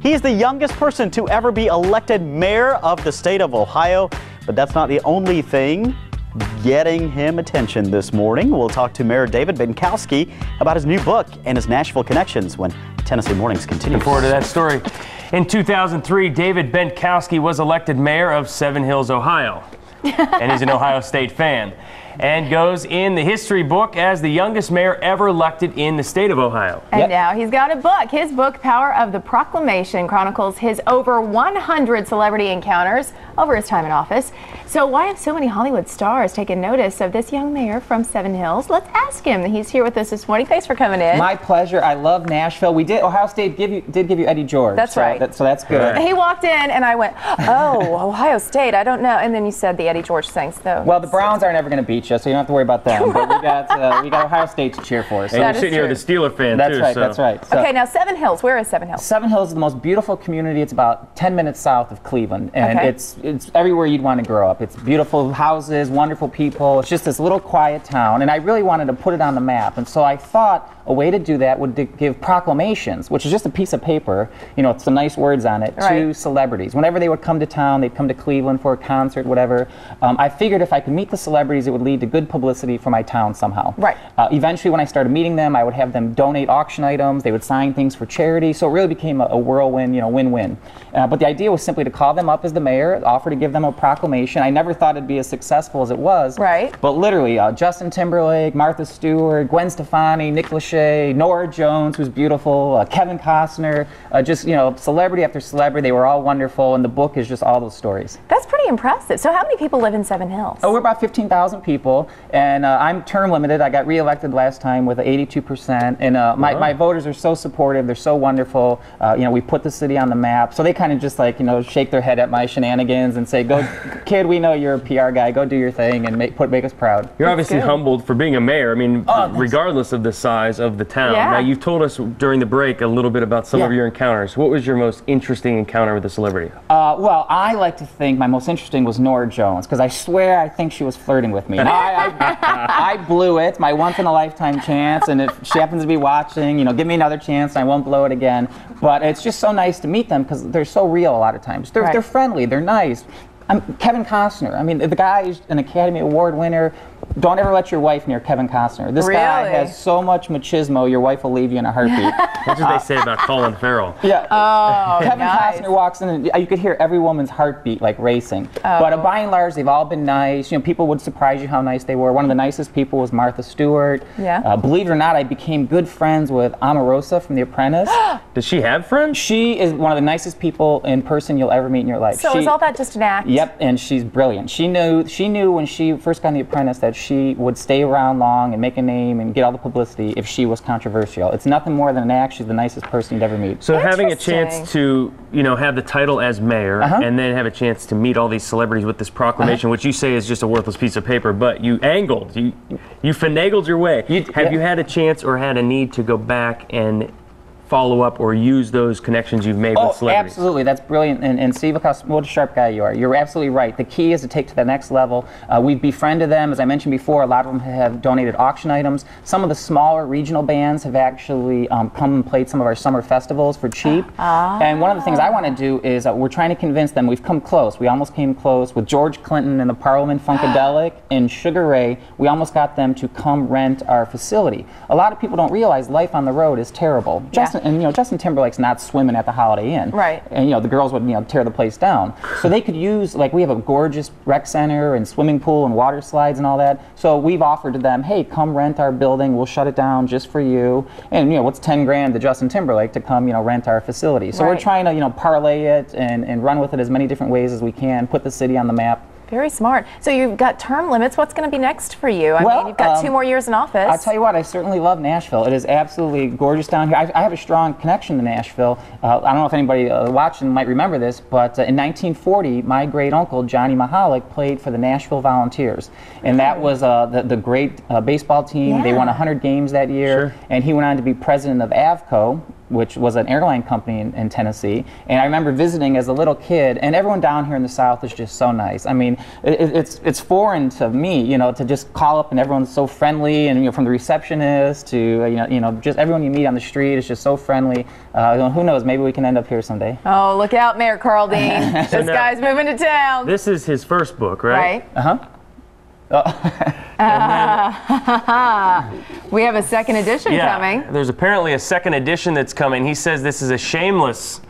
He's the youngest person to ever be elected mayor of the state of Ohio, but that's not the only thing getting him attention this morning. We'll talk to Mayor David Bentkowski about his new book and his Nashville connections when Tennessee Mornings continues. Looking forward to that story. In 2003, David Bentkowski was elected mayor of Seven Hills, Ohio. And he's an Ohio State fan. And goes in the history book as the youngest mayor ever elected in the state of Ohio. And now he's got a book. His book, Power of the Proclamation, chronicles his over 100 celebrity encounters over his time in office. So why have so many Hollywood stars taken notice of this young mayor from Seven Hills? Let's ask him. He's here with us this morning. Thanks for coming in. My pleasure. I love Nashville. Ohio State did give you Eddie George. That's right. So that's good. He walked in and I went, oh, Ohio State, I don't know. And then you said the Eddie George thing. So well, the Browns are never going to beat you, so you don't have to worry about them. But we got Ohio State to cheer for. So. And you're sitting here with a Steeler fan, that's too. Right, so. That's right. So, okay, now Seven Hills. Where is Seven Hills? Seven Hills is the most beautiful community. It's about 10 minutes south of Cleveland. And it's everywhere you'd want to grow up. It's beautiful houses, wonderful people. It's just this little quiet town. And I really wanted to put it on the map. And so I thought a way to do that would give proclamations, which is just a piece of paper, you know, with some nice words on it, to celebrities. Whenever they would come to town, they'd come to Cleveland for a concert, whatever. I figured if I could meet the celebrities, it would lead to good publicity for my town somehow. Right. Eventually, when I started meeting them, I would have them donate auction items. They would sign things for charity. So it really became a whirlwind, you know, win-win. But the idea was simply to call them up as the mayor, offer to give them a proclamation. I never thought it'd be as successful as it was. Right. But literally, Justin Timberlake, Martha Stewart, Gwen Stefani, Nick Lachey, Nora Jones, who's beautiful, Kevin Costner, just, you know, celebrity after celebrity. They were all wonderful, and the book is just all those stories. That's pretty impressive. So how many people live in Seven Hills? Oh, we're about 15,000 people, and I'm term limited. I got reelected last time with 82%, and my voters are so supportive. They're so wonderful. You know, we put the city on the map, so they kind of just, like, you know, shake their head at my shenanigans and say, "Go, kid, we know you're a PR guy. Go do your thing and make us proud." You're obviously humbled for being a mayor. I mean, regardless of the size of the town. Yeah. Now, you've told us during the break a little bit about some of your encounters. What was your most interesting encounter with a celebrity? Well, I like to think my most interesting was Nora Jones, because I swear I think she was flirting with me. I blew it, my once-in-a-lifetime chance, and if she happens to be watching, you know, give me another chance, and I won't blow it again. But it's just so nice to meet them, because they're so real a lot of times. They're friendly, they're nice. Kevin Costner, I mean, the guy is an Academy Award winner. Don't ever let your wife near Kevin Costner. This guy has so much machismo, your wife will leave you in a heartbeat. That's what they say about Colin Farrell. Yeah. Oh, Kevin Costner walks in, and you could hear every woman's heartbeat, like, racing. But by and large, they've all been nice. You know, people would surprise you how nice they were. One of the nicest people was Martha Stewart. Yeah. Believe it or not, I became good friends with Omarosa from The Apprentice. Does she have friends? She is one of the nicest people in person you'll ever meet in your life. So is all that just an act? Yep, and she's brilliant. She knew when she first got on The Apprentice that she would stay around long and make a name and get all the publicity if she was controversial. It's nothing more than an act. She's the nicest person you'd ever meet. So having a chance to, you know, have the title as mayor and then have a chance to meet all these celebrities with this proclamation, which you say is just a worthless piece of paper, but you angled, you finagled your way. Have you had a chance or had a need to go back and follow up or use those connections you've made with celebrities? Absolutely. That's brilliant. And Steve, what a sharp guy you are. You're absolutely right. The key is to take to the next level. We've befriended them. As I mentioned before, a lot of them have donated auction items. Some of the smaller regional bands have actually come and played some of our summer festivals for cheap. And one of the things I want to do is we're trying to convince them. We've come close. We almost came close with George Clinton and the Parliament Funkadelic and Sugar Ray. We almost got them to come rent our facility. A lot of people don't realize life on the road is terrible. And you know, Justin Timberlake's not swimming at the Holiday Inn. Right. And you know, the girls would, you know, tear the place down. So they could use, like, we have a gorgeous rec center and swimming pool and water slides and all that. So we've offered to them, hey, come rent our building. We'll shut it down just for you. And you know, what's 10 grand to Justin Timberlake to come, you know, rent our facility. So we're trying to, you know, parlay it and run with it as many different ways as we can, put the city on the map. Very smart. So you've got term limits. What's going to be next for you? I mean, you've got 2 more years in office. I'll tell you what, I certainly love Nashville. It is absolutely gorgeous down here. I have a strong connection to Nashville. I don't know if anybody watching might remember this, but in 1940, my great uncle, Johnny Mahalik, played for the Nashville Volunteers. And that was the great baseball team. They won 100 games that year. And he went on to be president of AVCO. which was an airline company in Tennessee. And I remember visiting as a little kid, and everyone down here in the South is just so nice. I mean, it's foreign to me, you know, to just call up and everyone's so friendly, and, you know, from the receptionist to, you know, just everyone you meet on the street is just so friendly. Who knows, maybe we can end up here someday. Oh, look out, Mayor Carl Dean. This guy's moving to town. This is his first book, right? Right. Uh-huh. We have a second edition coming. There's apparently a second edition that's coming. He says this is a shameless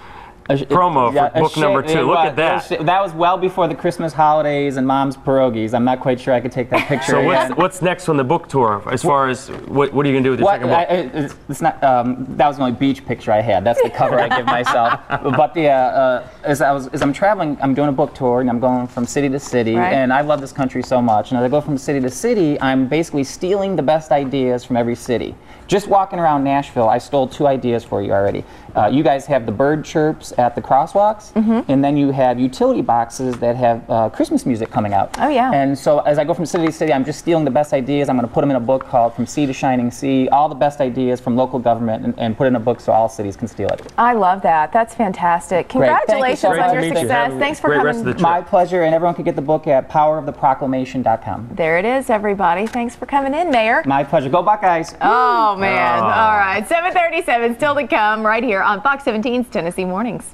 promo for book number 2. Look at that. That was well before the Christmas holidays and Mom's pierogies. I'm not quite sure I could take that picture. So what's next on the book tour? As far as what are you gonna do with your second book? It's not. That was the only beach picture I had. That's the cover I give myself. But as I'm traveling, I'm doing a book tour and I'm going from city to city. Right. And I love this country so much. And as I go from city to city, I'm basically stealing the best ideas from every city. Just walking around Nashville, I stole 2 ideas for you already. You guys have the bird chirps at the crosswalks, and then you have utility boxes that have Christmas music coming out. Oh, yeah. And so as I go from city to city, I'm just stealing the best ideas. I'm going to put them in a book called From Sea to Shining Sea, all the best ideas from local government, and put it in a book so all cities can steal it. I love that. That's fantastic. Congratulations on your success. Thanks for coming. My pleasure, and everyone can get the book at poweroftheproclamation.com. There it is, everybody. Thanks for coming in, Mayor. My pleasure. Go Buckeyes. Oh, man. All right. 7:37 still to come right here on Fox 17's Tennessee Mornings.